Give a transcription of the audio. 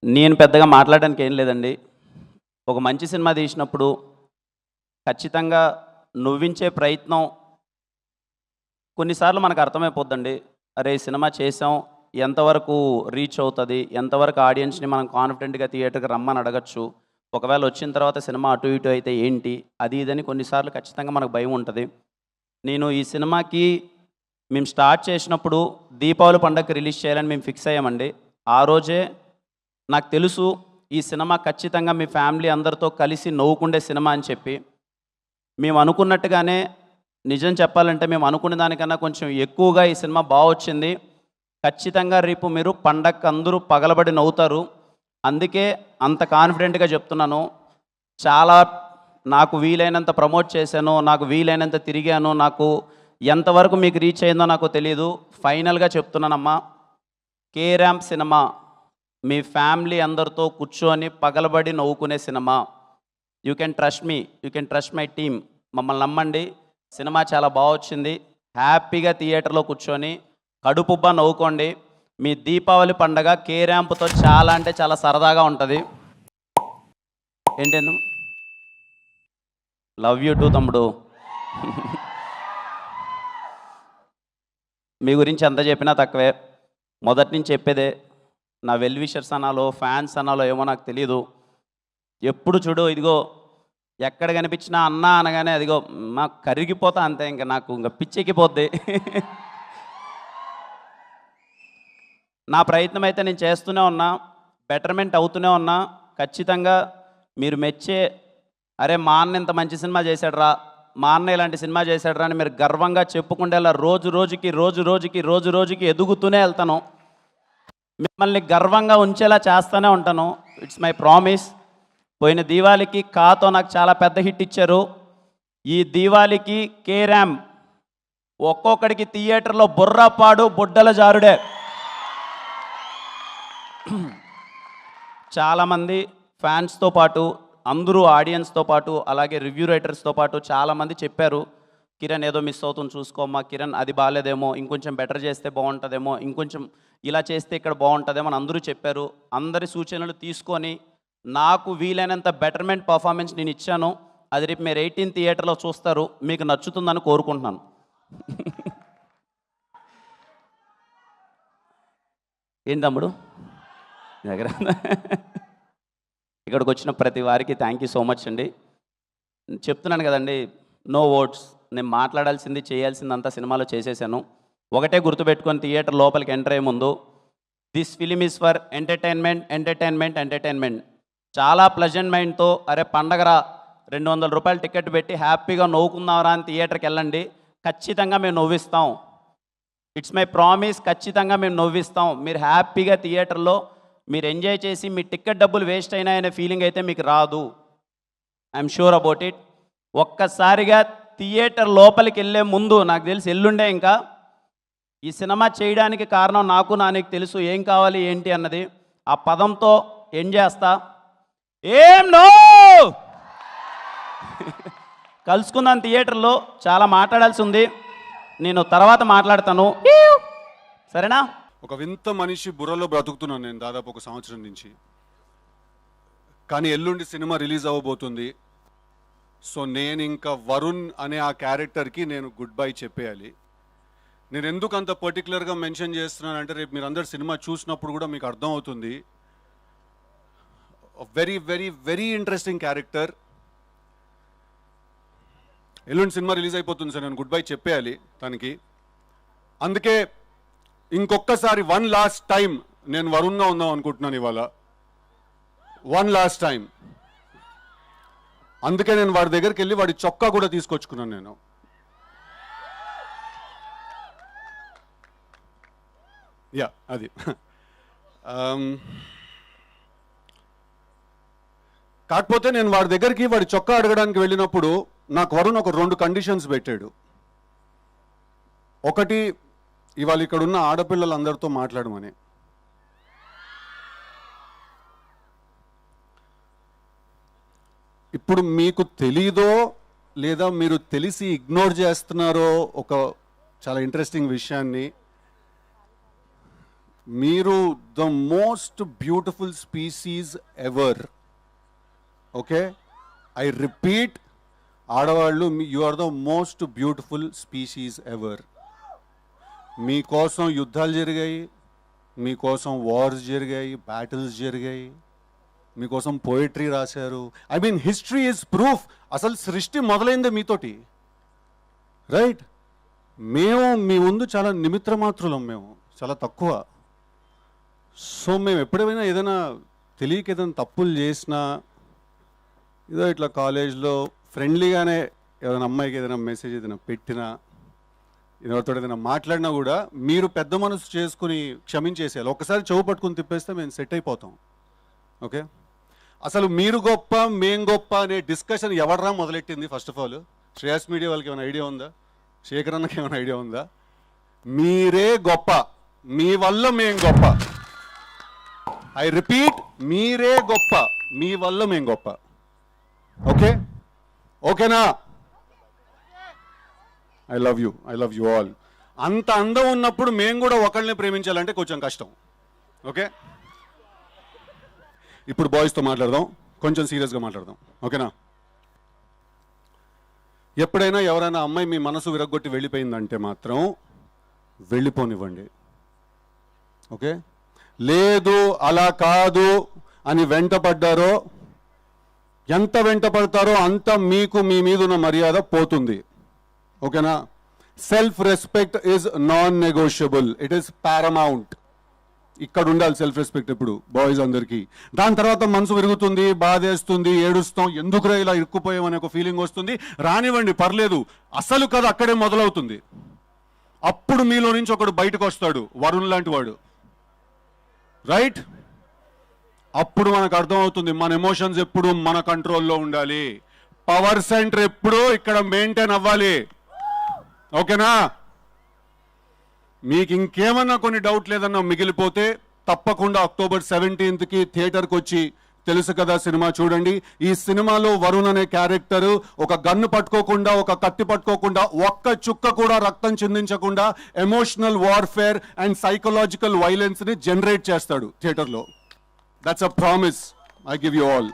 నేను పెద్దగా మాట్లాడడానికి ఏం లేదండి. ఒక మంచి సినిమా తీసినప్పుడు ఖచ్చితంగా నవ్వించే ప్రయత్నం కొన్నిసార్లు మనకు అర్థమైపోద్దండి. అరే! ఈ సినిమా చేసాం. ఎంతవరకు రీచ్ అవుతది? ఎంతవరకు ఆడియన్స్‌ని మనం కాన్ఫిడెంట్‌గా థియేటర్‌కి రమ్మని అడగొచ్చు. ఒకవేళ వచ్చిన తర్వాత సినిమా అటు ఇటు అయితే ఏంటి? అది ఇదని కొన్నిసార్లు ఖచ్చితంగా మనకు భయం ఉంటది. నేను ఈ సినిమాకి మేము స్టార్ట్ చేసినప్పుడు దీపావళి పండగకి రిలీజ్ చేయాలని మేము ఫిక్స్ అయ్యామండి. ఆ రోజే నాకు తెలుసు ఈ సినిమా ఖచ్చితంగా మీ ఫ్యామిలీ అందరితో కలిసి నవ్వుకుండే సినిమా అని చెప్పి. మేము అనుకున్నట్టుగానే నిజం చెప్పాలంటే మేము అనుకున్న దానికన్నా కొంచెం ఎక్కువగా ఈ సినిమా వచ్చింది. ఖచ్చితంగా రేపు మీరు పండగకి అందరూ పగలబడి నవ్వుతారు. అందుకే అంత కాన్ఫిడెంట్‌గా చెప్తున్నాను. చాలా నాకు వీలైనంత ప్రమోట్ చేశాను. నాకు వీలైనంత తిరిగాను. నాకు ఎంతవరకు మీకు రీచ్ అయిందో నాకు తెలీదు. ఫైనల్‌గా చెప్తున్నానమ్మా. 'కే ర్యాంప్' సినిమా మీ ఫ్యామిలీ అందరితో కూర్చొని పగలబడి నవ్వుకునే cinema. You can trust me. You can trust my team. మమ్మల్ని నమ్మండి. సినిమా చాలా వచ్చింది. హ్యాపీగా థియేటర్‌లో కూర్చొని కడుపుబ్బా నవ్వుకోండి. మీ దీపావళి పండగ 'కే ర్యాంప్‌తో చాలా అంటే చాలా సరదాగా ఉంటది. ఏంటేను? లవ్ యూ టూ తమ్ముడు. మీ గురించి ఎంత చెప్పినా తక్కువే. మొదటి నుంచి చెప్పేదే. నా వెల్ విషర్స్ అనాలో, ఫ్యాన్స్ అనాలో ఏమో నాకు తెలీదు. ఎప్పుడు చూడు ఇదిగో ఎక్కడ కనిపించినా అన్నా అనగానే అదిగో నాకు కరిగిపోతా అంతే. ఇంక నాకు ఇంక పిచ్చెక్కిపోద్ది. నా ప్రయత్నం అయితే నేను చేస్తూనే ఉన్నా. బెటర్మెంట్ అవుతూనే ఉన్నా. ఖచ్చితంగా మీరు మెచ్చే అరే మా అన్న ఇంత మంచి సినిమా చేశాడురా, మా అన్న ఇలాంటి సినిమా చేశాడురా అని మీరు గర్వంగా చెప్పుకుంటేలా రోజు రోజుకి ఎదుగుతూనే వెళ్తాను. మిమ్మల్ని గర్వంగా ఉంచేలా చేస్తూనే ఉంటాను. It's my promise. పోయిన దీవాళికి కాతో నాకు చాలా పెద్ద హిట్ ఇచ్చారు. ఈ దీవాళికి 'కే ర్యాంప్' ఒక్కొక్కడికి థియేటర్లో బుర్రపాడు బుడ్డల జారుడే. చాలామంది ఫ్యాన్స్తో పాటు అందరూ ఆడియన్స్తో పాటు అలాగే రివ్యూ రైటర్స్తో పాటు చాలామంది చెప్పారు, కిరణ్ ఏదో మిస్ అవుతుంది చూసుకోమ్మా, కిరణ్ అది బాగాలేదేమో, ఇంకొంచెం బెటర్ చేస్తే బాగుంటుందేమో, ఇంకొంచెం ఇలా చేస్తే ఇక్కడ బాగుంటుందేమో అని అందరూ చెప్పారు. అందరి సూచనలు తీసుకొని నాకు వీలైనంత బెటర్మెంట్ పర్ఫార్మెన్స్ నేను ఇచ్చాను. అది రేపు మీరు 18 థియేటర్లో చూస్తారు. మీకు నచ్చుతుందని కోరుకుంటున్నాను. ఏం తమ్ముడు దగ్గర ఇక్కడికి వచ్చిన ప్రతి వారికి థ్యాంక్ యూ సో మచ్ అండి. చెప్తున్నాను కదండి, నో వర్డ్స్. నేను మాట్లాడాల్సింది చేయాల్సిందంతా సినిమాలో చేసేసాను. ఒకటే గుర్తుపెట్టుకొని థియేటర్ లోపలికి ఎంటర్ అయ్యే ముందు, this film is for entertainment. చాలా ప్లెజెంట్ మైండ్తో అరే పండగరా 200 రూపాయలు టికెట్ పెట్టి హ్యాపీగా నవ్వుకుందాంరా అని థియేటర్కి వెళ్ళండి. ఖచ్చితంగా మేము నవ్విస్తాం. It's my promise. ఖచ్చితంగా మేము నవ్విస్తాం. మీరు హ్యాపీగా థియేటర్లో మీరు ఎంజాయ్ చేసి మీ టికెట్ డబ్బులు వేస్ట్ అయినాయనే ఫీలింగ్ అయితే మీకు రాదు. I'm sure about it. ఒక్కసారిగా థియేటర్ లోపలికి వెళ్ళే ముందు నాకు తెలిసి ఎల్లుండే ఇంకా ఈ సినిమా చేయడానికి కారణం నాకు నానికి తెలుసు ఏం కావాలి ఏంటి అన్నది. ఆ పదంతో ఏం చేస్తా ఏం నో కలుసుకుందాం థియేటర్లో. చాలా మాట్లాడాల్సి ఉంది. నేను తర్వాత మాట్లాడతాను, సరేనా? ఒక వింత మనిషి బుర్రలో బ్రతుకుతున్నాను నేను దాదాపు 1 సంవత్సరం నుంచి. కానీ ఎల్లుండి సినిమా రిలీజ్ అవ్వబోతుంది. సో నేను ఇంకా వరుణ్ అనే ఆ క్యారెక్టర్కి నేను గుడ్ బై చెప్పేయాలి. నేను ఎందుకు అంత పర్టికులర్గా మెన్షన్ చేస్తున్నానంటే రేపు మీరు అందరు సినిమా చూసినప్పుడు కూడా మీకు అర్థం అవుతుంది. Very very very interesting character. ఎల్లుండి సినిమా రిలీజ్ అయిపోతుంది సార్, నేను గుడ్ బై చెప్పేయాలి తనకి. అందుకే ఇంకొకసారి 1 లాస్ట్ టైం నేను వరుణ్గా ఉందాం అనుకుంటున్నాను ఇవాళ. 1 లాస్ట్ టైం. అందుకే నేను వాడి దగ్గరికి వెళ్ళి వాడి చొక్కా కూడా తీసుకొచ్చుకున్నాను నేను. యా అది కాకపోతే నేను వాడి దగ్గరికి వాడి చొక్కా అడగడానికి వెళ్ళినప్పుడు నాకు వరుణ్ ఒక 2 కండిషన్స్ పెట్టాడు. ఒకటి, ఇవాళ ఇక్కడ ఉన్న ఆడపిల్లలందరితో మాట్లాడమని. ఇప్పుడు మీకు తెలీదో లేదా మీరు తెలిసి ఇగ్నోర్ చేస్తున్నారో ఒక చాలా ఇంట్రెస్టింగ్ విషయాన్ని, మీరు the most beautiful species ever. Okay, I repeat, ఆడవాళ్ళు you are the most beautiful species ever. మీకోసం యుద్ధాలు జరిగాయి, మీకోసం వార్స్ జరిగాయి, బ్యాటిల్స్ జరిగాయి, మీకోసం పోయిటరీ రాశారు. I mean history is proof. అసలు సృష్టి మొదలైందే మీతోటి, రైట్? మేము మీ ముందు చాలా నిమిత్ర మాత్రులం, మేము చాలా తక్కువ. సో మేము ఎప్పుడైనా ఏదైనా తెలియక ఏదైనా తప్పులు చేసినా, ఏదో ఇట్లా కాలేజ్లో ఫ్రెండ్లీగానే ఏదైనా అమ్మాయికి ఏదైనా మెసేజ్ ఏదైనా పెట్టినా, ఎవరితో ఏదైనా మాట్లాడినా కూడా మీరు పెద్ద మనసు చేసుకుని క్షమించేసేయాలి. ఒకసారి చెవు పట్టుకుని తిప్పేస్తే మేము సెట్ అయిపోతాం. ఓకే, అసలు మీరు గొప్ప మేం గొప్ప అనే డిస్కషన్ ఎవడరా మొదలెట్టింది? First of all Shreyas media వాళ్ళకి ఏమైనా ఐడియా ఉందా? శేఖర్ అన్నకి ఏమైనా ఐడియా ఉందా? మీరే గొప్ప, మీ వల్ల మేం గొప్ప. ఐ రిపీట్, మీరే గొప్ప, మీ వల్ల మేం గొప్ప. ఓకే, ఓకేనా? I love you all. అంత అందం ఉన్నప్పుడు మేము కూడా ఒకళ్ళని ప్రేమించాలంటే కొంచెం కష్టం. ఓకే, ఇప్పుడు బాయ్స్తో మాట్లాడదాం, కొంచెం సీరియస్గా మాట్లాడదాం. ఓకేనా? ఎప్పుడైనా ఎవరైనా అమ్మాయి మీ మనసు విరగ్గొట్టి వెళ్ళిపోయిందంటే మాత్రం వెళ్ళిపోనివ్వండి. ఓకే, లేదు అలా కాదు అని వెంటపడ్డారో, ఎంత వెంటపడతారో అంత మీకు మీ మీద ఉన్న మర్యాద పోతుంది. ఓకేనా? Self respect is non negotiable, it is paramount. ఇక్కడ ఉండాలి సెల్ఫ్ రెస్పెక్ట్ ఇప్పుడు బాయ్స్ అందరికీ. దాని తర్వాత మనసు విరుగుతుంది, బాధేస్తుంది, ఏడుస్తాం, ఎందుకురా ఇలా ఇరుక్కుపోయామనే ఒక ఫీలింగ్ వస్తుంది. రానివ్వండి, పర్లేదు. అసలు కథ అక్కడే మొదలవుతుంది. అప్పుడు మీలో నుంచి ఒకడు బయటకు వస్తాడు, వరుణ్ లాంటి వాడు, రైట్? అప్పుడు మనకు అర్థమవుతుంది మన ఎమోషన్స్ ఎప్పుడు మన కంట్రోల్లో ఉండాలి, పవర్ సెంటర్ ఎప్పుడు ఇక్కడ మెయింటైన్ అవ్వాలి. ఓకేనా? మీకు ఇంకేమన్నా కొన్ని డౌట్ లేదన్నా మిగిలిపోతే తప్పకుండా October 17కి థియేటర్కి వచ్చి తెలుసు కదా సినిమా చూడండి. ఈ సినిమాలో వరుణ్ అనే క్యారెక్టర్ ఒక గన్ను పట్టుకోకుండా, ఒక కత్తి పట్టుకోకుండా, ఒక్క చుక్క కూడా రక్తం చిందించకుండా emotional warfare and psychological violence ని జనరేట్ చేస్తాడు థియేటర్లో. That's a promise I give you all.